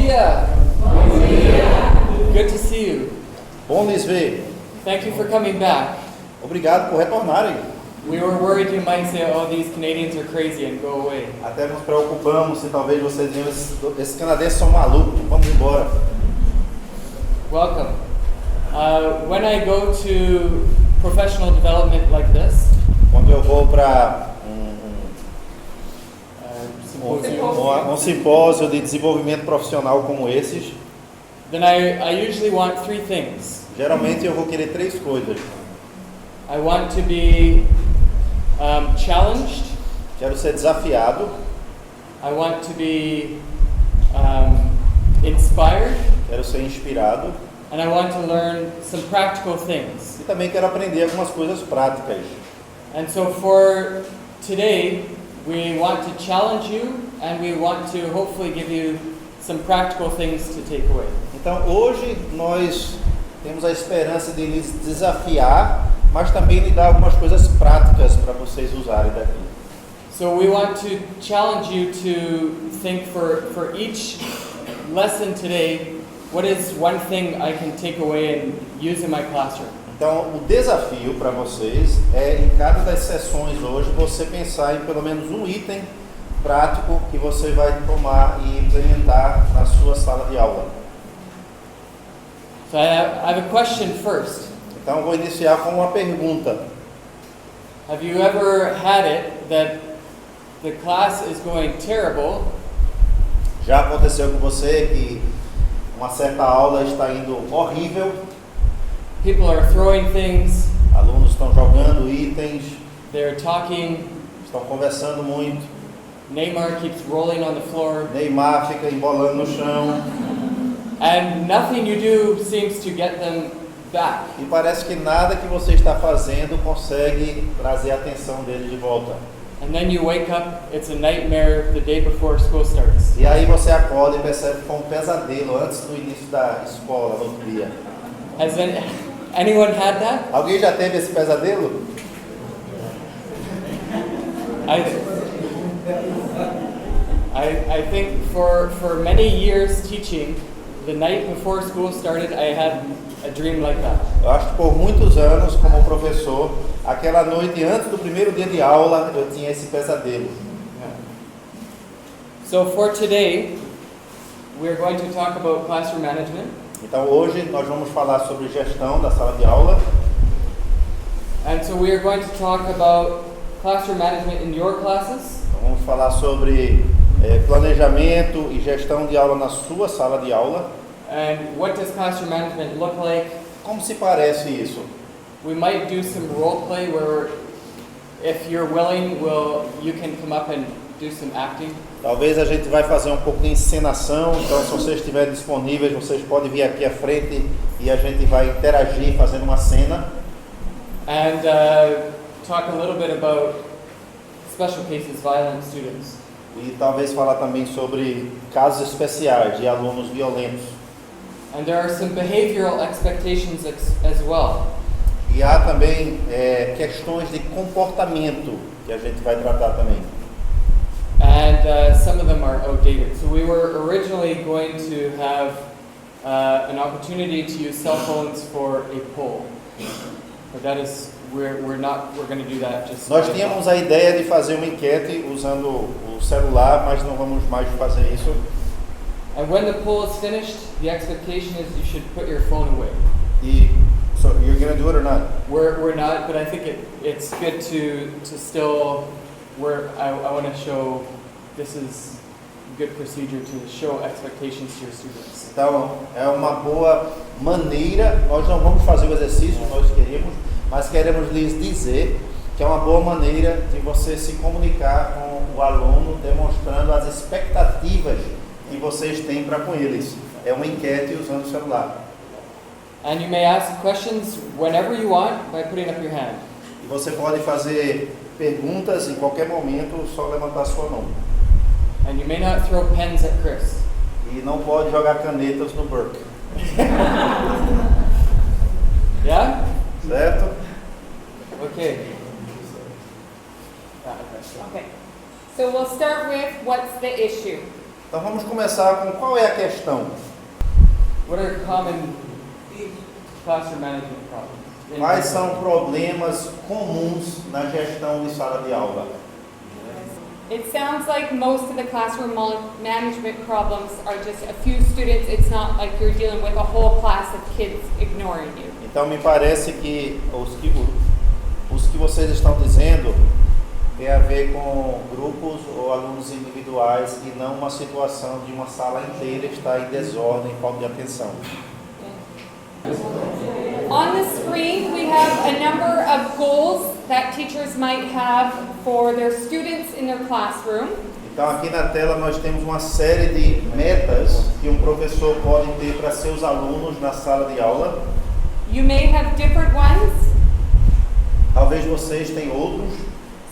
dia! Bom dia! Good to see you. Bom lhes ver. Thank you for coming back. Obrigado por retornarem. We were worried you might say, oh, these Canadians are crazy and go away. Até nos preocupamos se talvez vocês diziam, esses canadenses são malucos, vamos embora. Welcome. When I go to professional development like this, Quando eu vou para um simpósio de desenvolvimento profissional como esses, then I usually want three things. geralmente eu vou querer três coisas. I want to be challenged. Quero ser desafiado, I want to be inspired. quero ser inspirado And I want to learn some practical things. e também quero aprender algumas coisas práticas. And so for today, we want to challenge you and we want to hopefully give you some practical things to take away. Então hoje nós temos a esperança de lhes desafiar, mas também lhe dar algumas coisas práticas para vocês usarem daqui. So we want to challenge you to think for each lesson today, what is one thing I can take away and use in my classroom? Então o desafio para vocês é em cada das sessões hoje você pensar em pelo menos um item prático que você vai tomar e implementar na sua sala de aula. So I have a question first. Então vou iniciar com uma pergunta. Have you ever had it that the class is going terrible Já aconteceu com você que uma certa aula está indo horrível, people are throwing things, alunos estão jogando itens, they're talking, estão conversando muito, Neymar keeps rolling on the floor, Neymar fica embolando no chão and nothing you do seems to get them back. e parece que nada que você está fazendo consegue trazer a atenção deles de volta. And then you wake up, it's a nightmare the day before school starts. E aí você acorda e percebe que foi um pesadelo antes do início da escola, no outro dia. Has anyone had that? Alguém já teve esse pesadelo? I think for many years teaching, the night before school started, I had a dream like that. Eu acho que por muitos anos, como professor, aquela noite antes do primeiro dia de aula, eu tinha esse pesadelo. So for today, we're going to talk about classroom management. Então hoje nós vamos falar sobre gestão da sala de aula. And so we are going to talk about classroom management in your classes. Então, vamos falar sobre planejamento e gestão de aula na sua sala de aula. And what does classroom management look like? Como se parece isso? We might do some role play where, if you're willing, you can come up and do some acting. Talvez a gente vai fazer um pouco de encenação, então se vocês estiverem disponíveis, vocês podem vir aqui à frente e a gente vai interagir fazendo uma cena. And talk a little bit about special cases, violent students. E talvez falar também sobre casos especiais de alunos violentos. And there are some behavioral expectations as well. E há também questões de comportamento que a gente vai tratar também. And some of them are outdated. So we were originally going to have an opportunity to use cell phones for a poll. But that is, we're going to do that just. Nós tínhamos a ideia de fazer uma enquete usando o celular, mas não vamos mais fazer isso. And when the poll is finished, the expectation is you should put your phone away. So you're going to do it or not? We're not, but I think it's good to still. I want to show this is good procedure to show expectations to your students. Então, é uma boa maneira, nós não vamos fazer o exercício que nós queremos, mas queremos lhes dizer que é uma boa maneira de você se comunicar com o aluno, demonstrando as expectativas que vocês têm para com eles. É uma enquete usando o celular. And you may ask questions whenever you want by putting up your hand. E você pode fazer perguntas em qualquer momento, só levantar sua mão. And you may not throw pens at Chris. E não pode jogar canetas no Burke. Yeah? Certo? Okay. Okay. So we'll start with what's the issue. Então vamos começar com qual é a questão? What are common classroom management problems? Quais são problemas comuns na gestão de sala de aula? It sounds like most of the classroom management problems are just a few students. It's not like you're dealing with a whole class of kids ignoring you. Então me parece que os que vocês estão dizendo tem a ver com grupos ou alunos individuais e não uma situação de uma sala inteira estar em desordem, falta de atenção. On the screen, we have a number of goals that teachers might have for their students in their classroom. Então aqui na tela nós temos uma série de metas que um professor pode ter para seus alunos na sala de aula. You may have different ones. Talvez vocês tenham outros.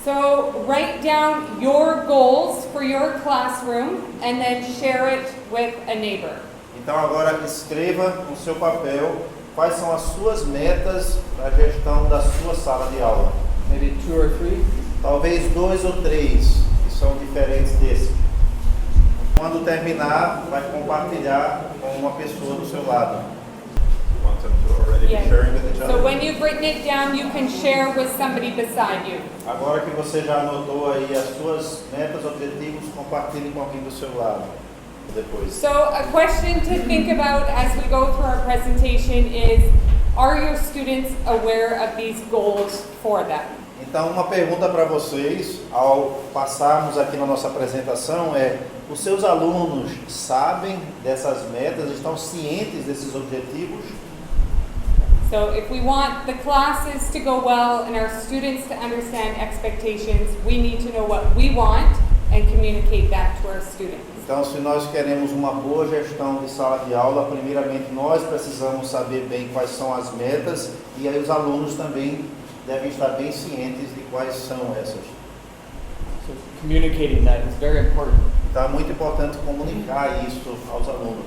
So write down your goals for your classroom and then share it with a neighbor. Então agora escreva no seu papel quais são as suas metas para a gestão da sua sala de aula. Maybe 2 or 3? Talvez 2 ou 3 que são diferentes desse. Quando terminar, vai compartilhar com uma pessoa do seu lado. Want them to already be sharing with each other? So when you've written it down, you can share with somebody beside you. Agora que você já anotou aí as suas metas, objetivos, compartilhe com alguém do seu lado depois. So a question to think about as we go through our presentation is, are your students aware of these goals for them? Então, uma pergunta para vocês, ao passarmos aqui na nossa apresentação, é: os seus alunos sabem dessas metas, estão cientes desses objetivos? So if we want the classes to go well and our students to understand expectations, we need to know what we want and communicate that to our students. Então, se nós queremos uma boa gestão de sala de aula, primeiramente nós precisamos saber bem quais são as metas e aí os alunos também devem estar bem cientes de quais são essas. So communicating that is very important. Então, é muito importante comunicar isso aos alunos.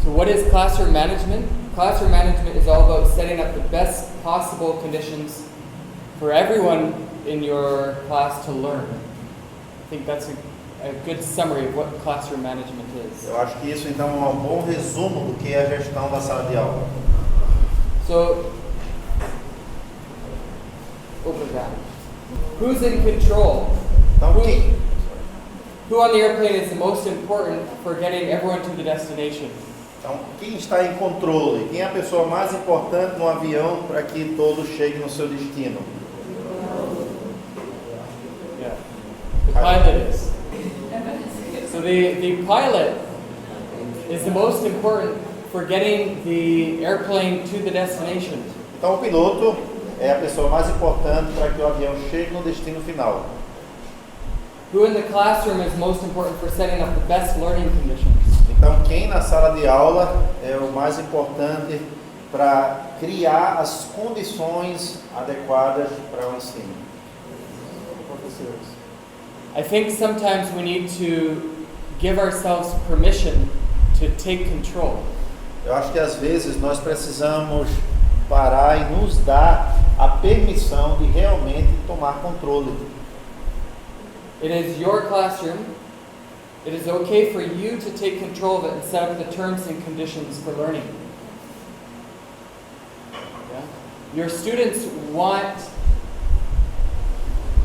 So what is classroom management? Classroom management is all about setting up the best possible conditions for everyone in your class to learn. I think that's a good summary of what classroom management is. Eu acho que isso então é um bom resumo do que é a gestão da sala de aula. So, open that. Who's in control? Então, Who on the airplane is the most important for getting everyone to the destination? quem está em controle? Quem é a pessoa mais importante no avião para que todos cheguem no seu destino? Yeah, the pilot is. So the pilot is the most important for getting the airplane to the destination. Então o piloto é a pessoa mais importante para que o avião chegue no destino final. Who in the classroom is most important for setting up the best learning conditions? Então quem na sala de aula é o mais importante para criar as condições adequadas para o ensino? Professors. I think sometimes we need to give ourselves permission to take control. Eu acho que às vezes nós precisamos parar e nos dar a permissão de realmente tomar controle. It is your classroom. It is okay for you to take control of it and set up the terms and conditions for learning. Yeah? Your students want,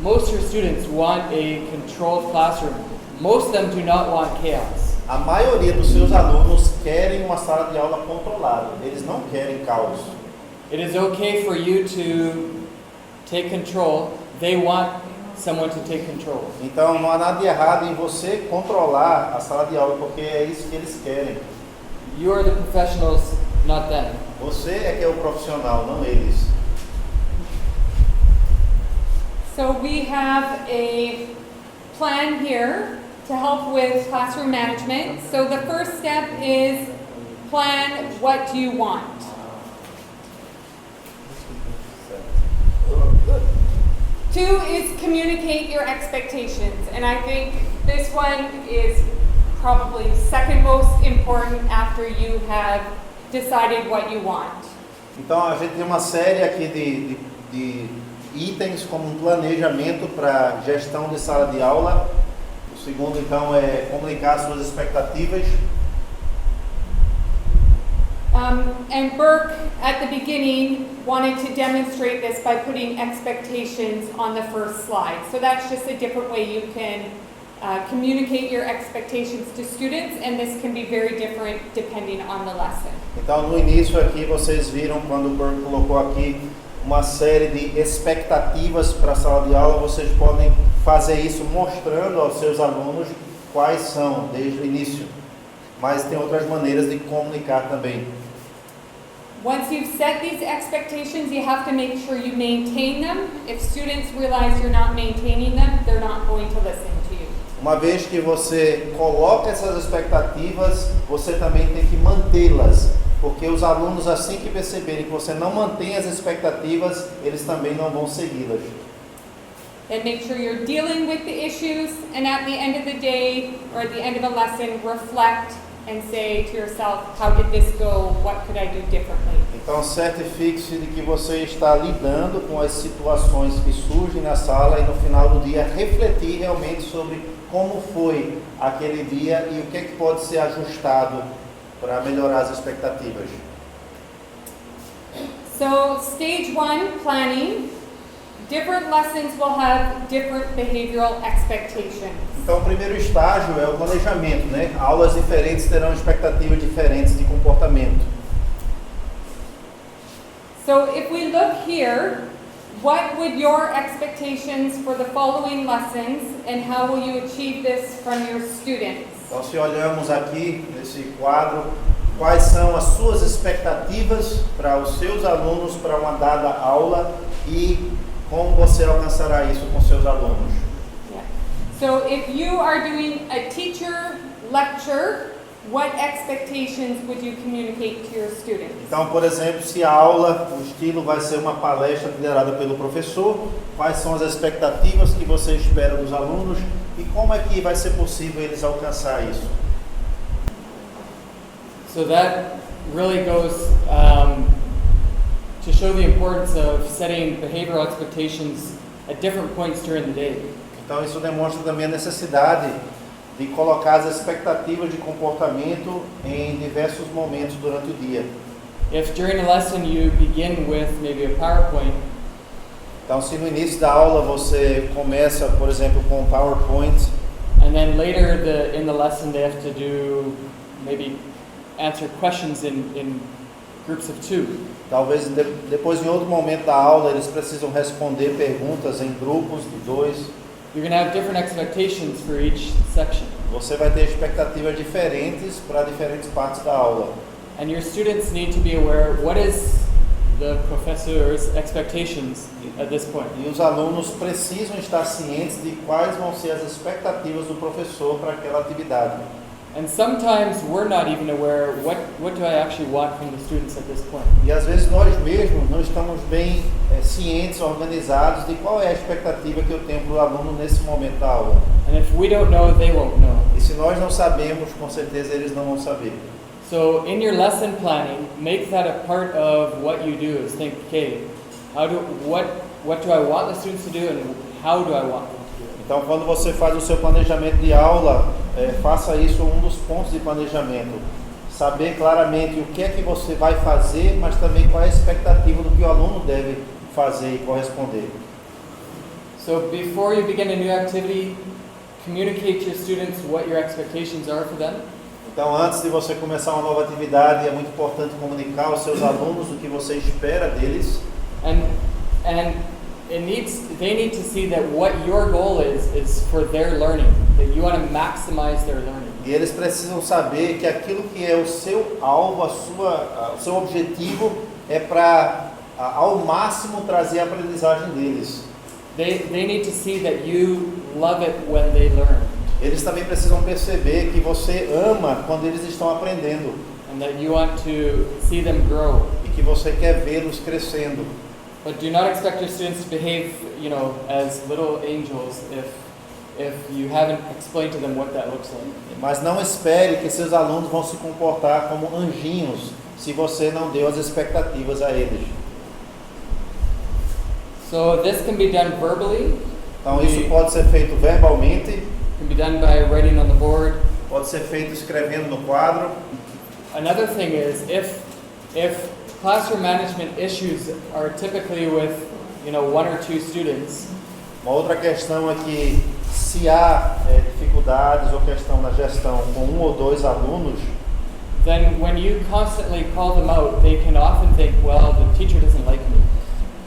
most of your students want a controlled classroom. Most of them do not want chaos. A maioria dos seus alunos querem uma sala de aula controlada. Eles não querem caos. It is okay for you to take control. They want someone to take control. Então não há nada de errado em você controlar a sala de aula, porque é isso que eles querem. You are the professionals, not them. Você é que é o profissional, não eles. So we have a plan here to help with classroom management. So the first step is plan what do you want. Two is communicate your expectations. And I think this one is probably second most important after you have decided what you want. Então a gente tem uma série aqui de itens como um planejamento para gestão de sala de aula. O O segundo, então, é comunicar suas expectativas. And Burke, at the beginning, wanted to demonstrate this by putting expectations on the first slide. So that's just a different way you can communicate your expectations to students, and this can be very different depending on the lesson. Então, no início aqui, vocês viram quando o Burke colocou aqui uma série de expectativas para a sala de aula. Vocês podem fazer isso mostrando aos seus alunos quais são desde o início. Mas tem outras maneiras de comunicar também. Once you've set these expectations, you have to make sure you maintain them. If students realize you're not maintaining them, they're not going to listen to you. Uma vez que você coloca essas expectativas, você também tem que mantê-las, porque os alunos, assim que perceberem que você não mantém as expectativas, eles também não vão segui-las. And make sure you're dealing with the issues, and at the end of the day, or at the end of a lesson, reflect and say to yourself, how did this go? What could I do differently? Então, certifique-se de que você está lidando com as situações que surgem na sala e no final do dia refletir realmente sobre como foi aquele dia e o que é que pode ser ajustado para melhorar as expectativas. So, stage 1, planning. Different lessons will have different behavioral expectations. Então, o primeiro estágio é o planejamento, né? Aulas diferentes terão expectativas diferentes de comportamento. So, if we look here, what would your expectations for the following lessons, and how will you achieve this from your students? Então, se olhamos aqui nesse quadro, quais são as suas expectativas para os seus alunos para uma dada aula e como você alcançará isso com seus alunos? Yeah. So if you are doing a teacher lecture, what expectations would you communicate to your students? Então, por exemplo, se a aula, o estilo vai ser uma palestra liderada pelo professor, quais são as expectativas que você espera dos alunos e como é que vai ser possível eles alcançar isso? So that really goes to show the importance of setting behavioral expectations at different points during the day. Então, isso demonstra também a necessidade de colocar as expectativas de comportamento em diversos momentos durante o dia. If during a lesson you begin with maybe a PowerPoint, Então, se no início da aula você começa, por exemplo, com PowerPoint, and then later in the lesson they have to do maybe answer questions in groups of 2. talvez depois em outro momento da aula eles precisam responder perguntas em grupos de 2. You're going to have different expectations for each section. Você vai ter expectativas diferentes para diferentes partes da aula. And your students need to be aware what is the professor's expectations at this point. E os alunos precisam estar cientes de quais vão ser as expectativas do professor para aquela atividade. And sometimes we're not even aware what do I actually want from the students at this point. E às vezes nós mesmos não estamos bem cientes, organizados de qual é a expectativa que eu tenho para o aluno nesse momento da aula. And if we don't know, they won't know. E se nós não sabemos, com certeza eles não vão saber. So in your lesson planning, make that a part of what you do. Is think, okay, what do I want the students to do, and how do I want them to do it? Então, quando você faz o seu planejamento de aula, faça isso um dos pontos de planejamento. Saber claramente o que é que você vai fazer, mas também qual é a expectativa do que o aluno deve fazer e corresponder. So before you begin a new activity, communicate to your students what your expectations are for them. Então, antes de você começar uma nova atividade, é muito importante comunicar aos seus alunos o que você espera deles. And they need to see that what your goal is for their learning, that you want to maximize their learning. E eles precisam saber que aquilo que é o seu alvo, o seu objetivo é para ao máximo trazer a aprendizagem deles. They need to see that you love it when they learn. Eles também precisam perceber que você ama quando eles estão aprendendo. And that you want to see them grow. E que você quer vê-los crescendo. But do not expect your students to behave, as little angels if you haven't explained to them what that looks like. Mas não espere que seus alunos vão se comportar como anjinhos se você não deu as expectativas a eles. So this can be done verbally. Então isso pode ser feito verbalmente. can be done by writing on the board. Pode ser feito escrevendo no quadro. Another thing is if classroom management issues are typically with, one or two students, Uma outra questão é que se há dificuldades ou questão na gestão com um ou dois alunos, then when you constantly call them out, they can often think, well, the teacher doesn't like me.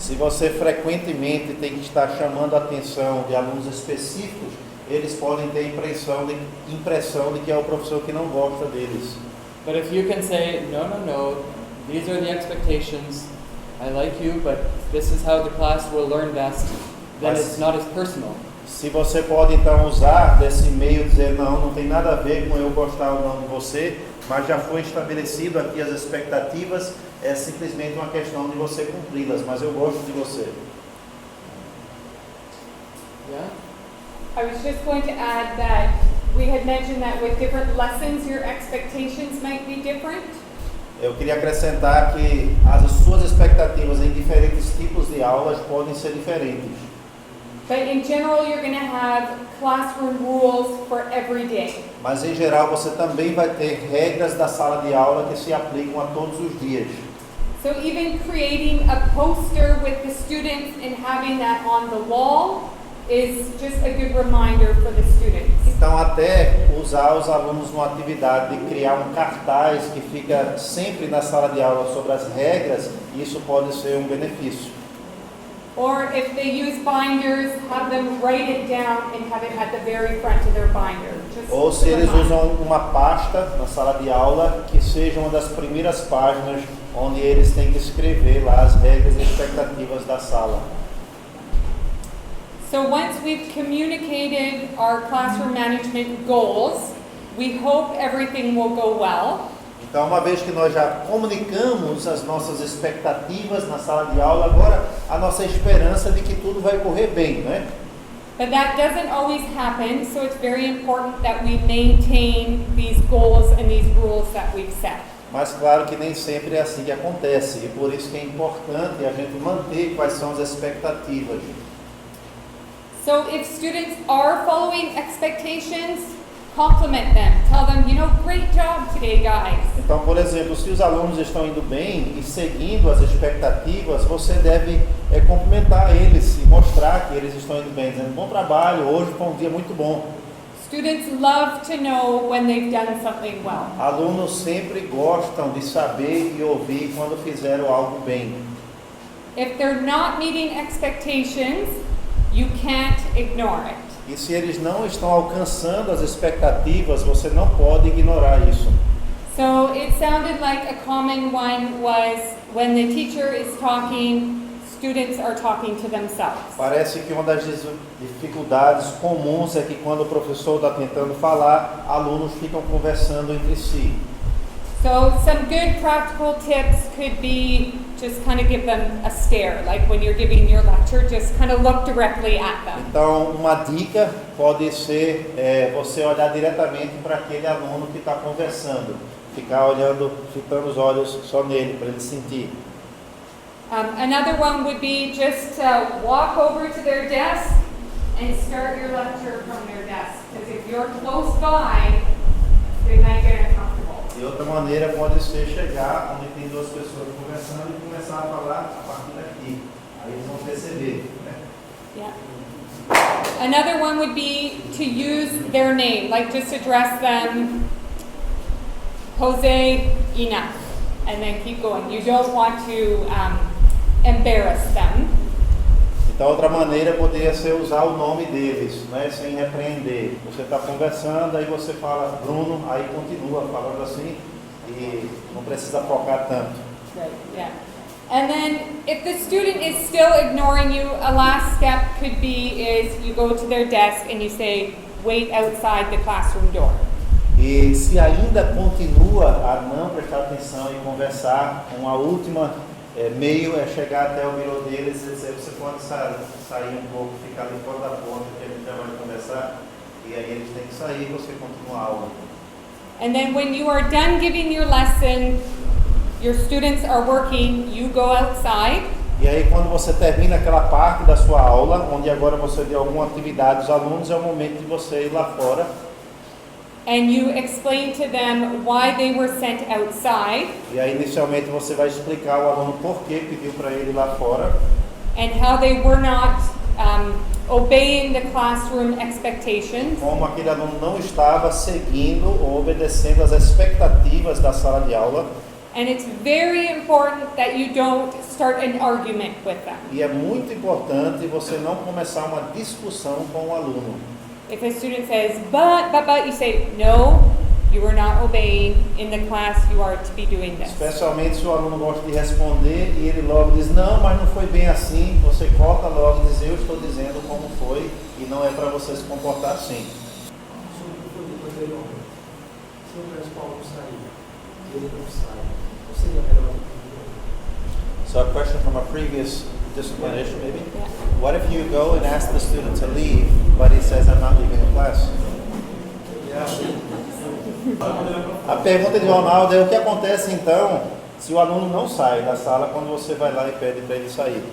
se você frequentemente tem que estar chamando a atenção de alunos específicos, eles podem ter impressão de que é o professor que não gosta deles. But if you can say, no, these are the expectations, I like you, but this is how the class will learn best, then it's not as personal. Se você pode então usar desse meio, dizer não tem nada a ver com eu gostar ou não de você, mas já foi estabelecido aqui as expectativas, é simplesmente uma questão de você cumpri-las, mas eu gosto de você. Yeah? I was just going to add that we had mentioned that with different lessons, your expectations might be different. Eu queria acrescentar que as suas expectativas em diferentes tipos de aulas podem ser diferentes. But in general, you're going to have classroom rules for every day. Mas em geral você também vai ter regras da sala de aula que se aplicam a todos os dias. So even creating a poster with the students and having that on the wall is just a good reminder for the students. Então até usar os alunos numa atividade de criar um cartaz que fica sempre na sala de aula sobre as regras, isso pode ser um benefício. Or if they use binders, have them write it down and have it at the very front of their binder. Just Ou se to eles remind. usam uma pasta na sala de aula que seja uma das primeiras páginas onde eles têm que escrever lá as regras e expectativas da sala. So once we've communicated our classroom management goals, we hope everything will go well. Então, uma vez que nós já comunicamos as nossas expectativas na sala de aula, agora a nossa esperança é de que tudo vai correr bem, né? But that doesn't always happen, so it's very important that we maintain these goals and these rules that we've set. Mas claro que nem sempre é assim que acontece, e por isso que é importante a gente manter quais são as expectativas. So if students are following expectations, compliment them. Tell them, great job today, guys. Então, por exemplo, se os alunos estão indo bem e seguindo as expectativas, você deve cumprimentar eles e mostrar que eles estão indo bem, dizendo bom trabalho, hoje foi um dia muito bom. Students love to know when they've done something well. Alunos sempre gostam de saber e ouvir quando fizeram algo bem. If they're not meeting expectations, you can't ignore it. E se eles não estão alcançando as expectativas, você não pode ignorar isso. So it sounded like a common one was when the teacher is talking, students are talking to themselves. Parece que uma das dificuldades comuns é que quando o professor está tentando falar, alunos ficam conversando entre si. So some good practical tips could be just kind of give them a stare, like when you're giving your lecture, just kind of look directly at them. Então, uma dica pode ser você olhar diretamente para aquele aluno que está conversando, ficar olhando, fitando os olhos só nele, para ele sentir. Another one would be just walk over to their desk and start your lecture from their desk, because if you're close by, they might get uncomfortable. E outra maneira pode ser chegar onde tem duas pessoas conversando e começar a falar a partir daqui. Aí eles vão perceber, né? Yeah. Another one would be to use their name, like just address them, Jose, enough, and then keep going. You don't want to embarrass them. Então, outra maneira poderia ser usar o nome deles, né, sem repreender. Você está conversando, aí você fala Bruno, aí continua falando assim e não precisa focar tanto. Right, yeah. And then if the student is still ignoring you, a last step could be is you go to their desk and you say, wait outside the classroom door. E se ainda continua a não prestar atenção e conversar, uma última meio é chegar até o birô deles e dizer, você pode sair um pouco, ficar ali fora da porta, que a gente já vai conversar, e aí eles têm que sair e você continua a aula. And then when you are done giving your lesson, your students are working, you go outside. E aí quando você termina aquela parte da sua aula, onde agora você deu alguma atividade aos alunos, é o momento de você ir lá fora. And you explain to them why they were sent outside. E aí inicialmente você vai explicar ao aluno por que pediu para ele ir lá fora. And how they were not obeying the classroom expectations. Como aquele aluno não estava seguindo ou obedecendo às expectativas da sala de aula. And it's very important that you don't start an argument with them. E é muito importante você não começar uma discussão com o aluno. If a student says, but, you say, no, you are not obeying. In the class, you are to be doing this. Especialmente se o aluno gosta de responder e ele logo diz, não, mas não foi bem assim. Você corta logo e diz, eu estou dizendo como foi e não é para você se comportar assim. Se o principal não sair, ele não sai, não seria melhor? So a question from a previous disciplination maybe. What if you go and ask the student to leave, but he says, I'm not leaving the class? A pergunta de Ronaldo é o que acontece então se o aluno não sai da sala quando você vai lá e pede para ele sair?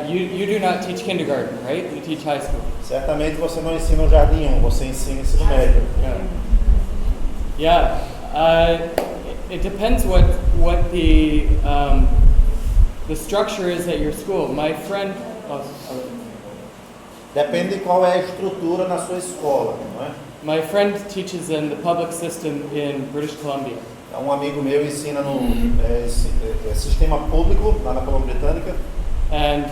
You do not teach kindergarten, right? You teach high school. Certamente você não ensina o jardim 1, você ensina ensino médio. Yeah. It depends what the structure is at your school. My friend. Depende de qual é a estrutura na sua escola, não é? My friend teaches in the public system in British Columbia. Um amigo meu ensina no sistema público lá na Colômbia Britânica. And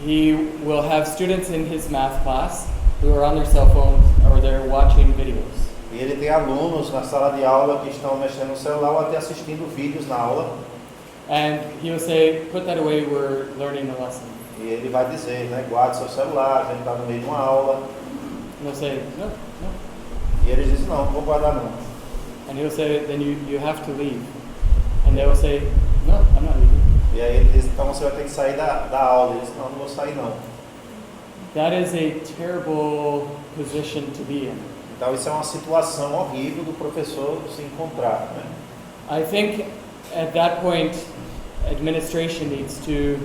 he will have students in his math class who are on their cell phones or they're watching videos. E ele tem alunos na sala de aula que estão mexendo no celular ou até assistindo vídeos na aula. And he will say, put that away, we're learning a lesson. E ele vai dizer, né, guarde seu celular, a gente está no meio de uma aula. And they'll say, no. E eles dizem, não vou guardar não. And he'll say, then you have to leave. And they will say, no, I'm not leaving. E aí ele diz, então você vai ter que sair da aula. Ele diz, não vou sair não. That is a terrible position to be in. Então isso é uma situação horrível do professor se encontrar, né? I think at that point, administration needs to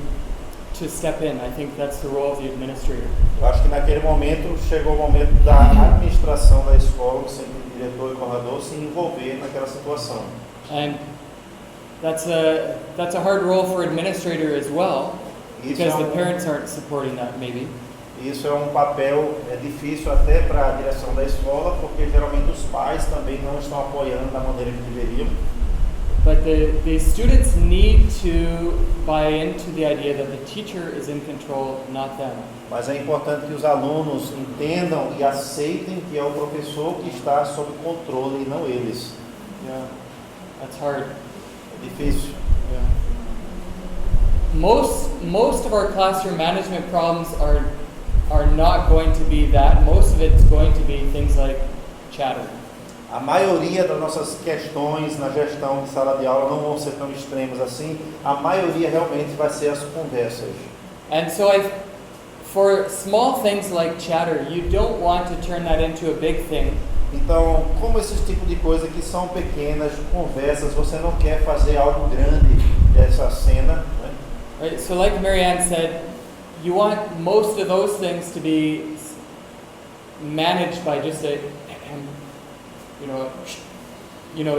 step in. I think that's the role of the administrator. Eu acho que naquele momento chegou o momento da administração da escola, sendo diretor e coordenador, se envolver naquela situação. And that's a hard role for administrator as well, because the parents aren't supporting that maybe. Isso é um papel difícil até para a direção da escola, porque geralmente os pais também não estão apoiando da maneira que deveriam. But the students need to buy into the idea that the teacher is in control, not them. Mas é importante que os alunos entendam e aceitem que é o professor que está sob controle e não eles. Yeah, that's hard. É difícil. Yeah. Most of our classroom management problems are not going to be that. Most of it's going to be things like chatter. A maioria das nossas questões na gestão de sala de aula não vão ser tão extremas assim. A maioria realmente vai ser as conversas. And so for small things like chatter, you don't want to turn that into a big thing. Então, como esses tipos de coisas que são pequenas, conversas, você não quer fazer algo grande dessa cena, né? Right? So like MaryAnn said, you want most of those things to be managed by just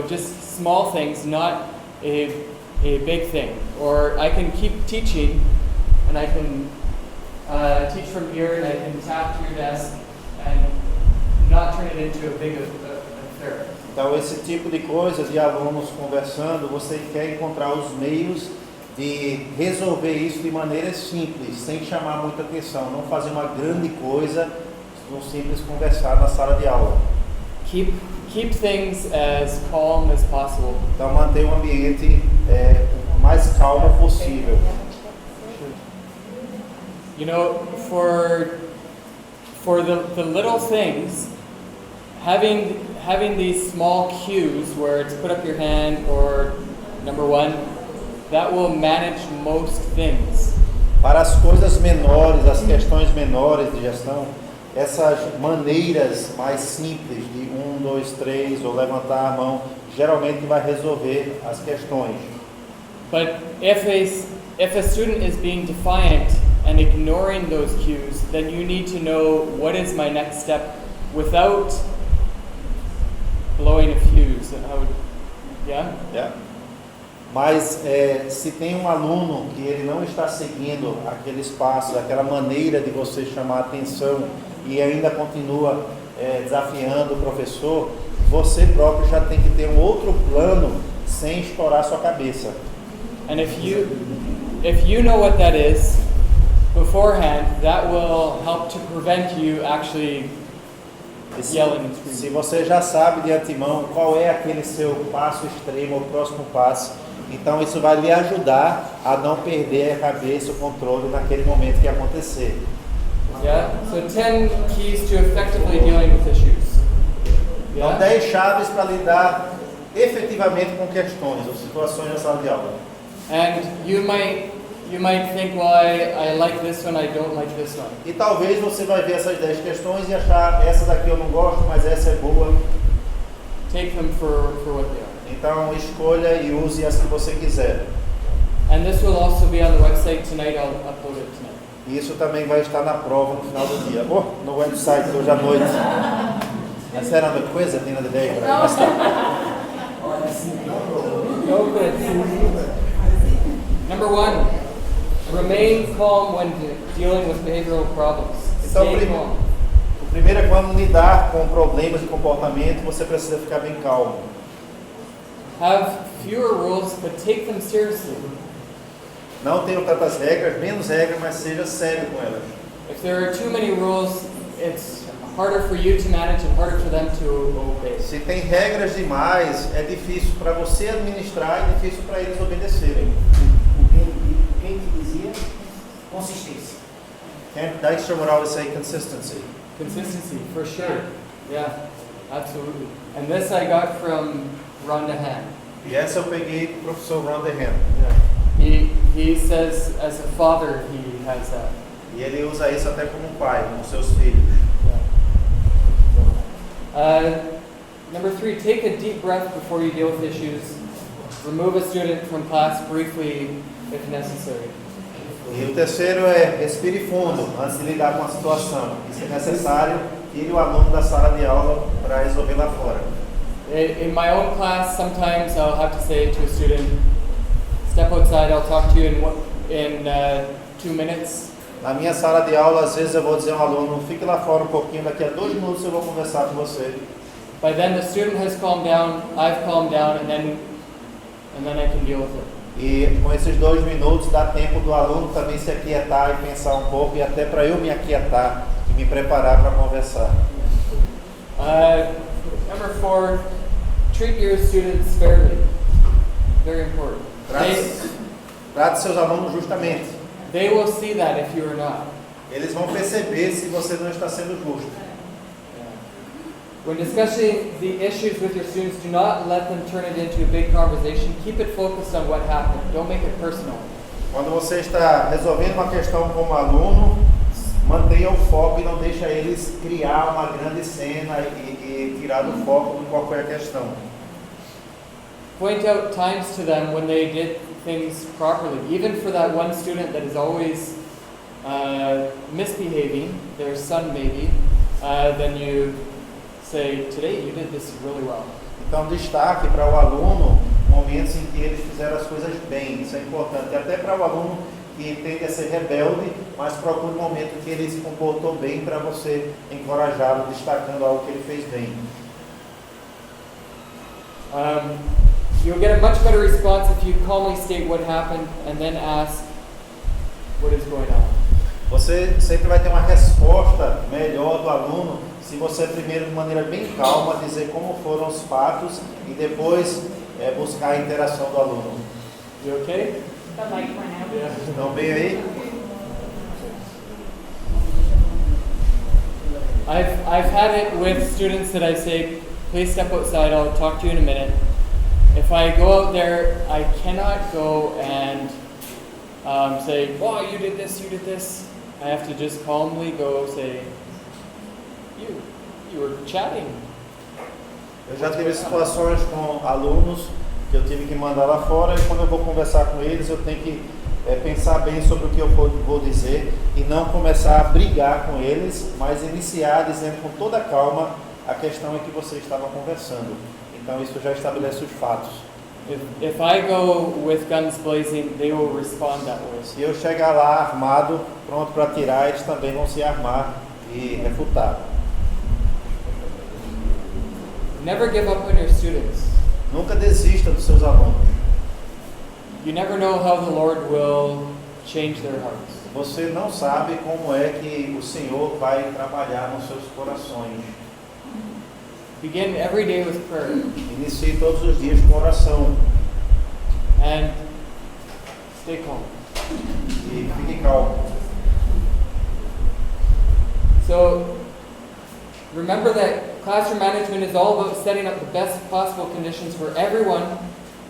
just small things, not a big thing. Or I can keep teaching, and I can teach from here, and I can tap to your desk, and not turn it into a big affair. Então, esse tipo de coisas, de alunos conversando, você quer encontrar os meios de resolver isso de maneira simples, sem chamar muita atenção, não fazer uma grande coisa, um simples conversar na sala de aula. Keep things as calm as possible. Então, manter o ambiente o mais calmo possível. You know, for the little things, having these small cues where it's put up your hand or number one, that will manage most things. Para as coisas menores, as questões menores de gestão, essas maneiras mais simples de 1, 2, 3 ou levantar a mão, geralmente vai resolver as questões. But if if a student is being defiant and ignoring those cues, then you need to know what is my next step without blowing a fuse. Yeah? Yeah. Mas se tem um aluno que ele não está seguindo aqueles passos, aquela maneira de você chamar a atenção e ainda continua desafiando o professor, você próprio já tem que ter um outro plano sem estourar sua cabeça. And if you know what that is beforehand, that will help to prevent you actually yelling and screaming. Se você já sabe de antemão qual é aquele seu passo extremo, o próximo passo, então isso vai lhe ajudar a não perder a cabeça, o controle naquele momento que acontecer. Yeah? So 10 keys to effectively dealing with issues. Então, Yeah? 10 chaves para lidar efetivamente com questões ou situações na sala de aula. And you might think, well, I like this one, I don't like this one. E talvez você vai ver essas 10 questões e achar, essa daqui eu não gosto, mas essa é boa. Take them for what they are. Então escolha e use as que você quiser. And this will also be on the website tonight. I'll upload it tonight. E isso também vai estar na prova no final do dia. No website hoje à noite. Essa era a coisa, tem na ideia? Number 1, remain calm when dealing with behavioral problems. Então, Stay calm. o primeiro é quando lidar com problemas de comportamento, você precisa ficar bem calmo. Have fewer rules, but take them seriously. Não tenha tantas regras, menos regras, mas seja sério com elas. If there are too many rules, it's harder for you to manage and harder for them to obey. Se tem regras demais, é difícil para você administrar e difícil para eles obedecerem. O que dizia? Consistência. Kent Dijkstra would always say consistency. Consistency, for sure. Yeah, absolutely. And this I got from Rhonda Han. E essa eu peguei do professor VanderHorst. He says as a father he has that. E ele usa isso até como pai, com seus filhos. Number 3, take a deep breath before you deal with issues. Remove a student from class briefly if necessary. E o terceiro é respire fundo antes de lidar com a situação. E se necessário, tire o aluno da sala de aula para resolver lá fora. In my own class, sometimes I'll have to say to a student, step outside, I'll talk to you in 2 minutes. Na minha sala de aula, às vezes eu vou dizer ao aluno, fique lá fora um pouquinho, daqui a 2 minutos eu vou conversar com você. By then the student has calmed down, I've calmed down, and then I can deal with it. E com esses 2 minutos dá tempo do aluno também se aquietar e pensar um pouco, e até para eu me aquietar e me preparar para conversar. Number 4, treat your students fairly. Very important. Trate seus alunos justamente. They will see that if you are not. Eles vão perceber se você não está sendo justo. When discussing the issues with your students, do not let them turn it into a big conversation. Keep it focused on what happened. Don't make it personal. Quando você está resolvendo uma questão como aluno, mantenha o foco e não deixa eles criar uma grande cena e tirar do foco de qualquer questão. Point out times to them when they did things properly. Even for that one student that is always misbehaving, their son maybe, then you say, today you did this really well. Então destaque para o aluno momentos em que eles fizeram as coisas bem, isso é importante. Até para o aluno que tende a ser rebelde, mas procure um momento que ele se comportou bem para você encorajá-lo, destacando algo que ele fez bem. You'll get a much better response if you calmly state what happened and then ask what is going on. Você sempre vai ter uma resposta melhor do aluno se você primeiro de maneira bem calma dizer como foram os fatos e depois buscar a interação do aluno. You okay? The light went out. Yeah. Estão bem aí? I've had it with students that I say, please step outside, I'll talk to you in a minute. If I go out there, I cannot go and say, wow, you did this. I have to just calmly go say, you were chatting. Eu já tive situações com alunos que eu tive que mandar lá fora e quando eu vou conversar com eles eu tenho que pensar bem sobre o que eu vou dizer e não começar a brigar com eles, mas iniciar dizendo com toda calma a questão em que você estava conversando. Então isso já estabelece os fatos. If I go with guns blazing, they will respond that way. Se eu chegar lá armado, pronto para atirar, eles também vão se armar e refutar. Never give up on your students. Nunca desista dos seus alunos. You never know how the Lord will change their hearts. Você não sabe como é que o Senhor vai trabalhar nos seus corações. Begin every day with prayer. Inicie todos os dias com oração. And stay calm. E fique calmo. So, remember that classroom management is all about setting up the best possible conditions for everyone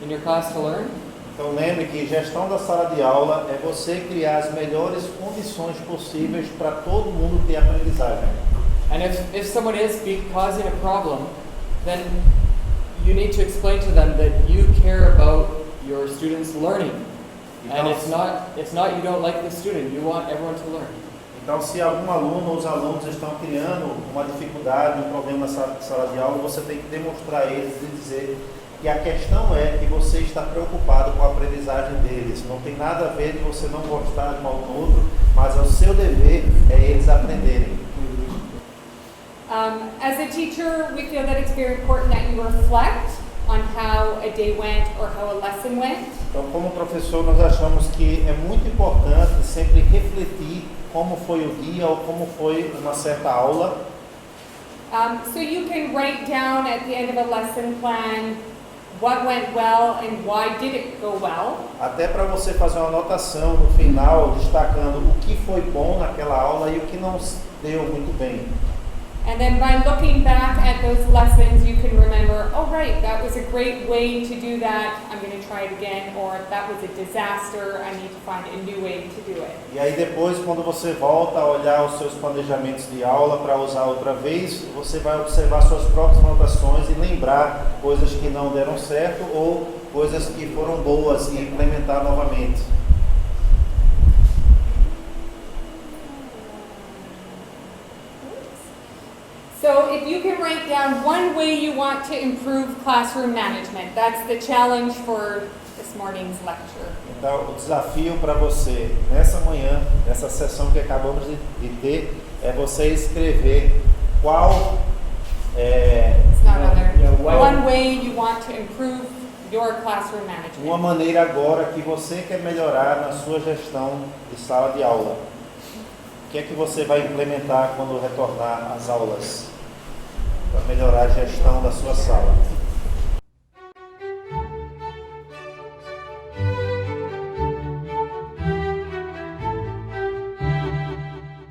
in your class to learn. Então lembre que gestão da sala de aula é você criar as melhores condições possíveis para todo mundo ter aprendizagem. And if someone is causing a problem, then you need to explain to them that you care about your students learning. And it's not you don't like the student, you want everyone to learn. Então, se algum aluno ou os alunos estão criando uma dificuldade, um problema na sala de aula, você tem que demonstrar a eles e dizer que a questão é que você está preocupado com a aprendizagem deles. Não tem nada a ver de você não gostar de um aluno ou outro, mas é o seu dever eles aprenderem. As a teacher, we feel that it's very important that you reflect on how a day went or how a lesson went. Então, como professor, nós achamos que é muito importante sempre refletir como foi o dia ou como foi uma certa aula. So you can write down at the end of a lesson plan what went well and why did it go well. Até para você fazer uma anotação no final, destacando o que foi bom naquela aula e o que não deu muito bem. And then by looking back at those lessons, you can remember, oh right, that was a great way to do that, I'm going to try it again, or that was a disaster, I need to find a new way to do it. E aí depois, quando você volta a olhar os seus planejamentos de aula para usar outra vez, você vai observar suas próprias anotações e lembrar coisas que não deram certo ou coisas que foram boas e implementar novamente. So if you can write down one way you want to improve classroom management, that's the challenge for this morning's lecture. Então, o desafio para você nessa manhã, nessa sessão que acabamos de ter, é você escrever qual It's not on there. Yeah, One way you want to improve your classroom management. uma maneira agora que você quer melhorar na sua gestão de sala de aula. O que é que você vai implementar quando retornar às aulas para melhorar a gestão da sua sala?